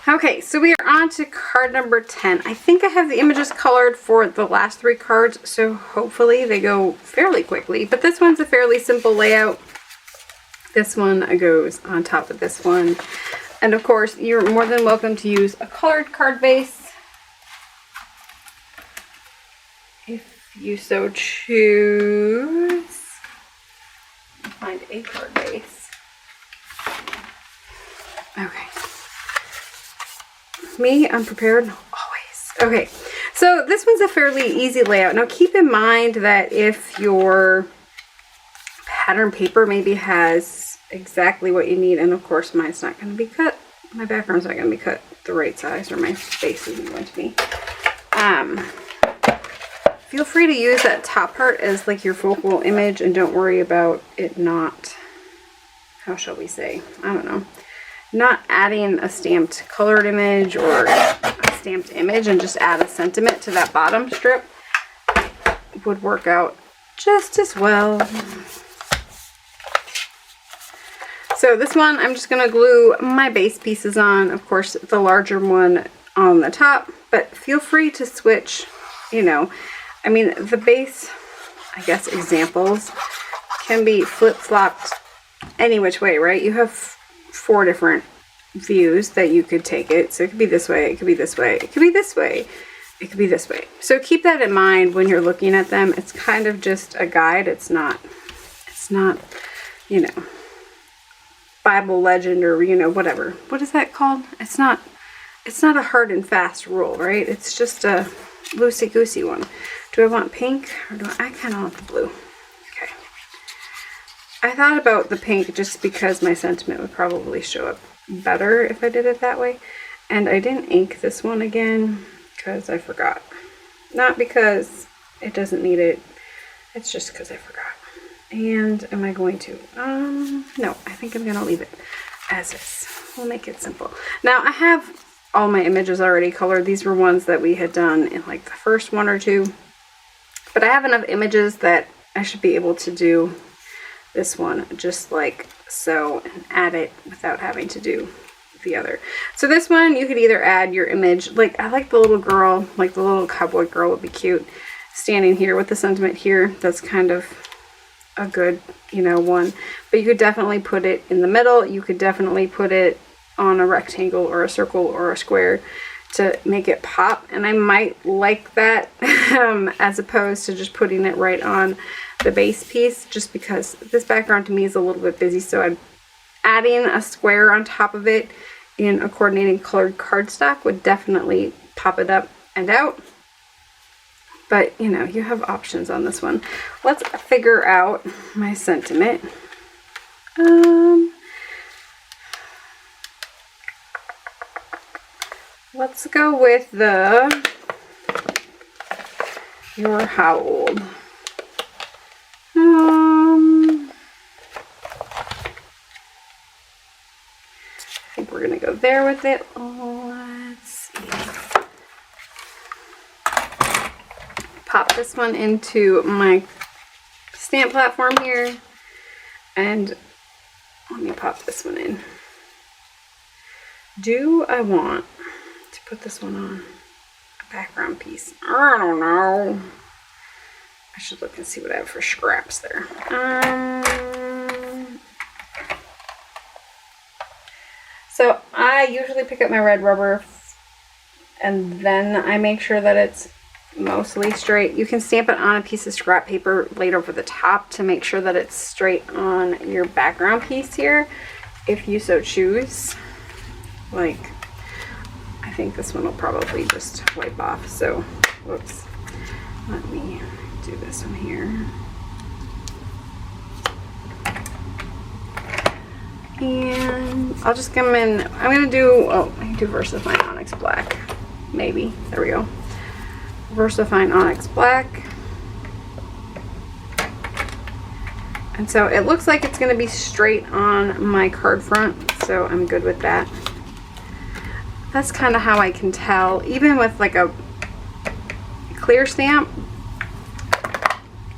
Okay, so we are on to card number 10. I think I have the images colored for the last 3 cards, so hopefully they go fairly quickly. But this one's a fairly simple layout. This one goes on top of this one. And of course, you're more than welcome to use a colored card base if you so choose. Find a card base. Okay. Me, unprepared, always. Okay, so this one's a fairly easy layout. Now keep in mind that if your pattern paper maybe has exactly what you need, and of course mine's not going to be cut, my background's not going to be cut the right size, or my face isn't going to be. Feel free to use that top part as like your focal image, and don't worry about it not, how shall we say, I don't know, not adding a stamped colored image or a stamped image, and just add a sentiment to that bottom strip would work out just as well. So this one, I'm just going to glue my base pieces on, of course the larger one on the top, but feel free to switch, you know, I mean the base, I guess, examples can be flip-flopped any which way, right? You have 4 different views that you could take it. So it could be this way, it could be this way, it could be this way, it could be this way. So keep that in mind when you're looking at them. It's kind of just a guide. It's not, you know, Bible legend, or, you know, whatever. What is that called? It's not a hard and fast rule, right? It's just a loosey-goosey one. Do I want pink, or do I kind of want the blue? Okay. I thought about the pink just because my sentiment would probably show up better if I did it that way. And I didn't ink this one again because I forgot. Not because it doesn't need it. It's just because I forgot. And am I going to? No, I think I'm going to leave it as is. We'll make it simple. Now I have all my images already colored. These were ones that we had done in like the first 1 or 2. But I have enough images that I should be able to do this one just like so, and add it without having to do the other. So this one, you could either add your image, like I like the little girl, like the little cowboy girl would be cute, standing here with the sentiment here. That's kind of a good, you know, one. But you could definitely put it in the middle. You could definitely put it on a rectangle or a circle or a square to make it pop. And I might like that as opposed to just putting it right on the base piece, just because this background to me is a little bit busy. So I'm adding a square on top of it in a coordinating colored cardstock would definitely pop it up and out. But you know, you have options on this one. Let's figure out my sentiment. Let's go with the You're How Old? I think we're gonna go there with it. Let's see. Pop this one into my stamp platform here, and let me pop this one in. Do I want to put this one on a background piece? I don't know. I should look and see what I have for scraps there. So I usually pick up my red rubber and then I make sure that it's mostly straight. You can stamp it on a piece of scrap paper laid over the top to make sure that it's straight on your background piece here, if you so choose. Like, I think this one will probably just wipe off. So, whoops. Let me do this one here. And I'll just come in. I'm going to do, I can do VersaFine Onyx Black. Maybe. There we go. VersaFine Onyx Black. And so it looks like it's going to be straight on my card front. So I'm good with that. That's kind of how I can tell. Even with like a clear stamp,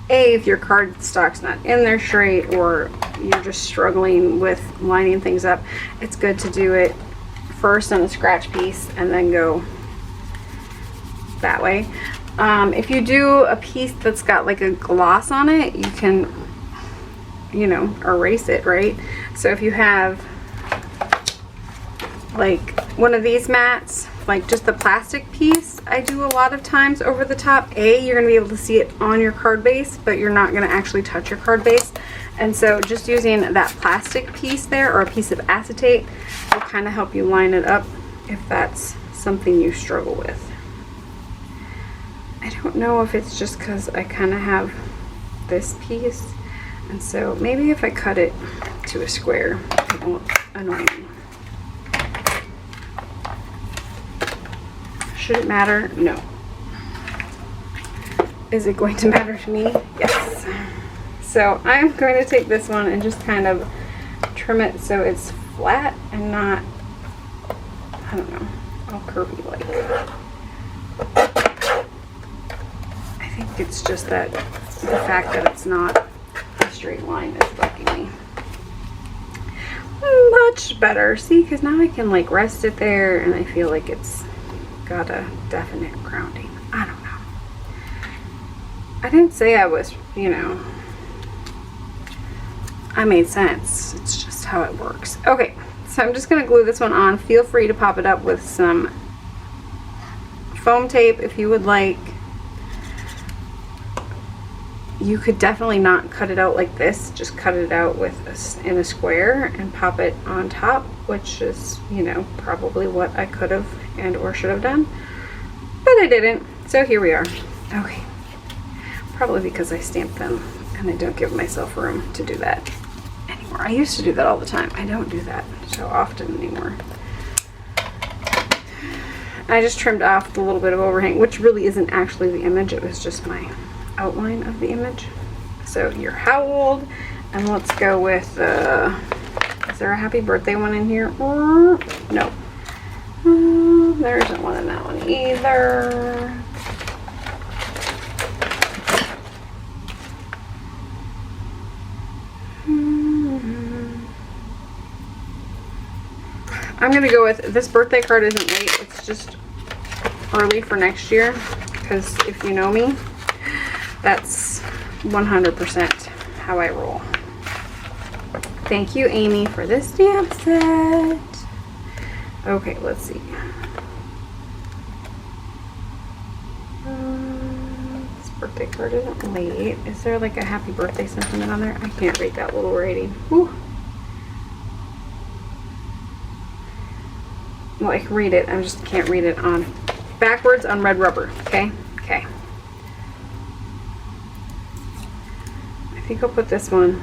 if your cardstock's not in there straight or you're just struggling with lining things up, it's good to do it first on a scratch piece and then go that way. If you do a piece that's got like a gloss on it, you can, you know, erase it, right? So if you have like one of these mats, like just the plastic piece, I do a lot of times over the top. You're gonna be able to see it on your card base, but you're not gonna actually touch your card base. And so just using that plastic piece there, or a piece of acetate, will kind of help you line it up if that's something you struggle with. I don't know if it's just because I kind of have this piece, and so maybe if I cut it to a square, it won't annoy me. Should it matter? No. Is it going to matter to me? Yes. So I'm going to take this one and just kind of trim it so it's flat and not, I don't know, all curvy like. I think it's just that the fact that it's not a straight line is bugging me. Much better. See, because now I can like rest it there and I feel like it's got a definite grounding. I don't know. I didn't say I was, you know, I made sense. It's just how it works. Okay, so I'm just going to glue this one on. Feel free to pop it up with some foam tape if you would like. You could definitely not cut it out like this. Just cut it out with in a square and pop it on top, which is, you know, probably what I could have and or should have done, but I didn't. So here we are. Okay, probably because I stamped them and I don't give myself room to do that anymore. I used to do that all the time. I don't do that so often anymore. I just trimmed off the little bit of overhang, which really isn't actually the image. It was just my outline of the image. So you're how old? And let's go with, is there a happy birthday one in here? No. There isn't one in that one either. I'm gonna go with, this birthday card isn't late, it's just early for next year, because if you know me, that's 100% how I roll. Thank you, Amy, for this stamp set. Okay, let's see. This birthday card isn't late. Is there like a happy birthday sentiment on there? I can't read that little writing. Whew. Well, I can read it. I just can't read it on backwards on red rubber. Okay? Okay. I think I'll put this one.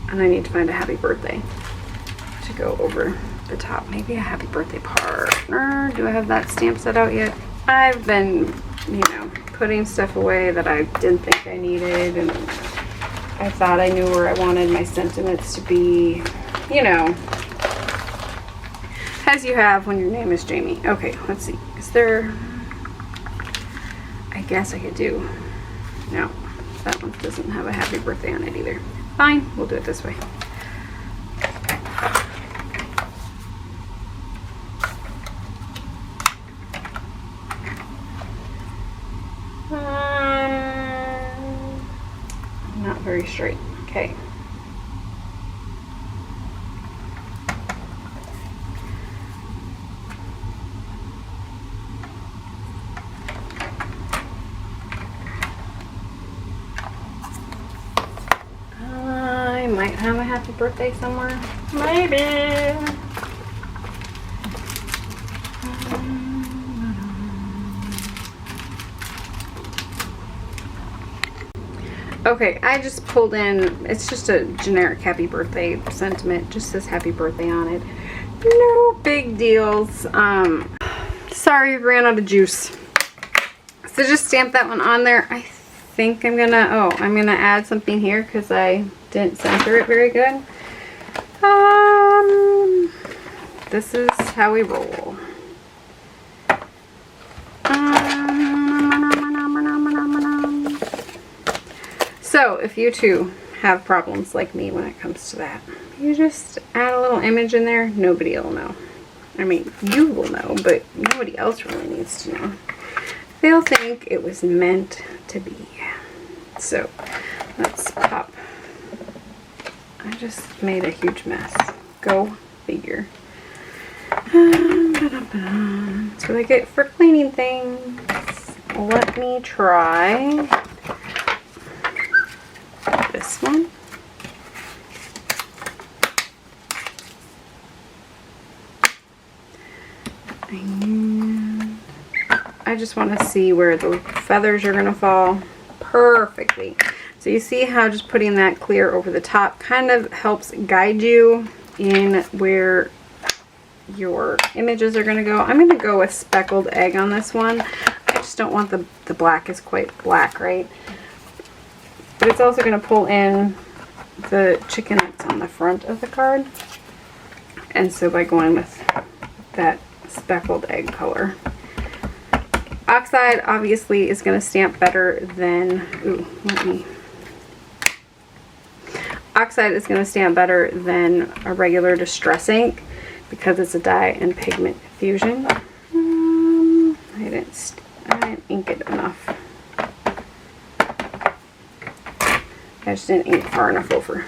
And I need to find a happy birthday to go over the top. Maybe a happy birthday partner. Do I have that stamp set out yet? I've been, you know, putting stuff away that I didn't think I needed, and I thought I knew where I wanted my sentiments to be, you know, as you have when your name is Jamie. Okay, let's see. Is there, I guess I could do, no, that one doesn't have a happy birthday on it either. Fine, we'll do it this way. Not very straight. Okay. I might have a happy birthday somewhere. Maybe. Okay, I just pulled in, it's just a generic happy birthday sentiment, just says happy birthday on it. No big deals. Sorry, ran out of juice. So just stamp that one on there. I think I'm gonna, I'm gonna add something here because I didn't center it very good. This is how we roll. So if you too have problems like me when it comes to that. You just add a little image in there, nobody will know. I mean, you will know, but nobody else really needs to know. They'll think it was meant to be. So let's pop. I just made a huge mess. Go figure. That's what I get for cleaning things. Let me try this one. And I just want to see where the feathers are going to fall perfectly. So you see how just putting that clear over the top kind of helps guide you in where your images are going to go. I'm going to go with speckled egg on this one. I just don't want the black is quite black, right? But it's also going to pull in the chickenettes on the front of the card. And so by going with that speckled egg color. Oxide obviously is going to stamp better than, Oxide is going to stamp better than a regular distress ink because it's a dye and pigment fusion. I didn't ink it enough. I just didn't ink far enough over.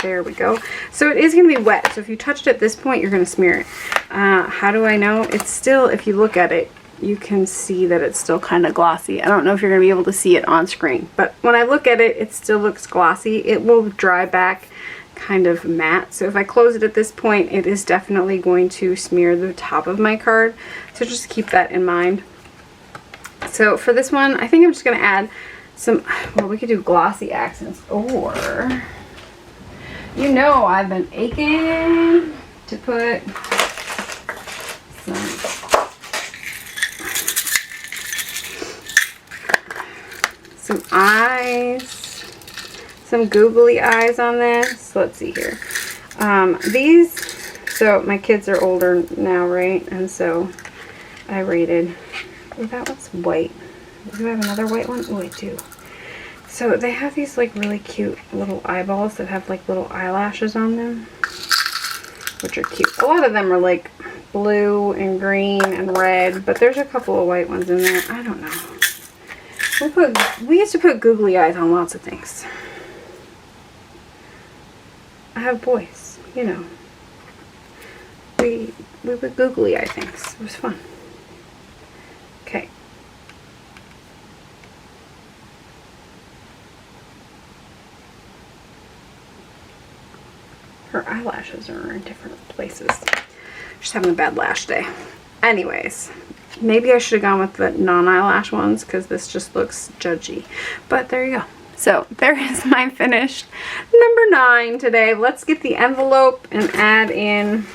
There we go. So it is going to be wet. So if you touched it at this point, you're going to smear it. How do I know? It's still, if you look at it, you can see that it's still kind of glossy. I don't know if you're going to be able to see it on screen, but when I look at it, it still looks glossy. It will dry back kind of matte. So if I close it at this point, it is definitely going to smear the top of my card. So just keep that in mind. So for this one, I think I'm just going to add some, well, we could do glossy accents, or, you know, I've been aching to put some eyes, some googly eyes on this. Let's see here. These, so my kids are older now, right? And so I rated, oh, that one's white. Do I have another white one? Oh, I do. So they have these like really cute little eyeballs that have like little eyelashes on them, which are cute. A lot of them are like blue and green and red, but there's a couple of white ones in there. I don't know. We used to put googly eyes on lots of things. I have boys, you know. We would googly eye things. It was fun. Okay. Her eyelashes are in different places. She's having a bad lash day. Anyways, maybe I should have gone with the non-eyelash ones because this just looks judgy. But there you go. So there is my finished number 9 today. Let's get the envelope and add in.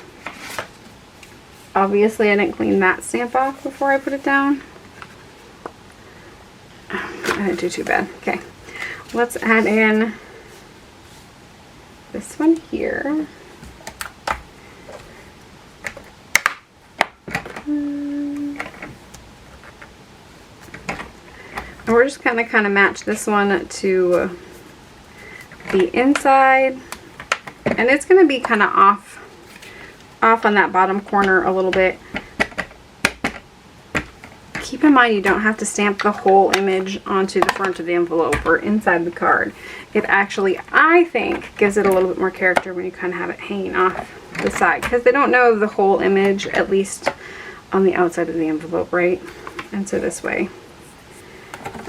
Obviously, I didn't clean that stamp off before I put it down. I didn't do too bad. Okay, let's add in this one here. And we're just kind of match this one to the inside, and it's going to be kind of off on that bottom corner a little bit. Keep in mind you don't have to stamp the whole image onto the front of the envelope or inside the card. It actually, I think, gives it a little bit more character when you kind of have it hanging off the side, because they don't know the whole image, at least on the outside of the envelope, right? And so this way.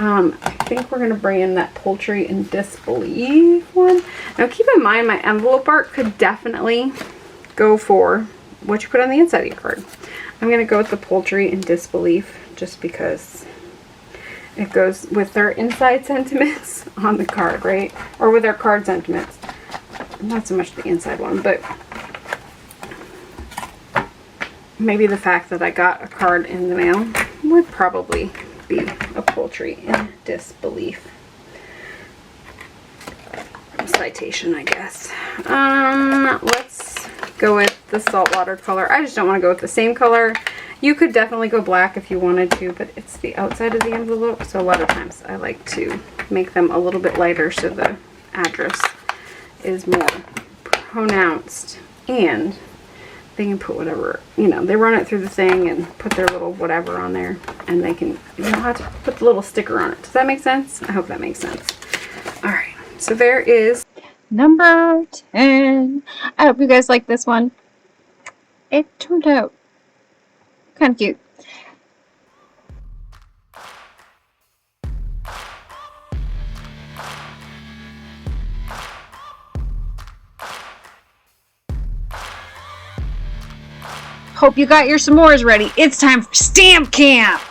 I think we're going to bring in that poultry and disbelief one. Now keep in mind my envelope art could definitely go for what you put on the inside of your card. I'm going to go with the poultry and disbelief just because it goes with their inside sentiments on the card, right? Or with their card sentiments. Not so much the inside one, but maybe the fact that I got a card in the mail would probably be a poultry and disbelief citation, I guess. Let's go with the saltwater color. I just don't want to go with the same color. You could definitely go black if you wanted to, but it's the outside of the envelope, so a lot of times I like to make them a little bit lighter so the address is more pronounced, and they can put whatever, you know, they run it through the thing and put their little whatever on there, and they can, you don't have to put the little sticker on it. Does that make sense? I hope that makes sense. All right, so there is number 10. I hope you guys like this one. It turned out kind of cute. Hope you got your s'mores ready. It's time for stamp camp.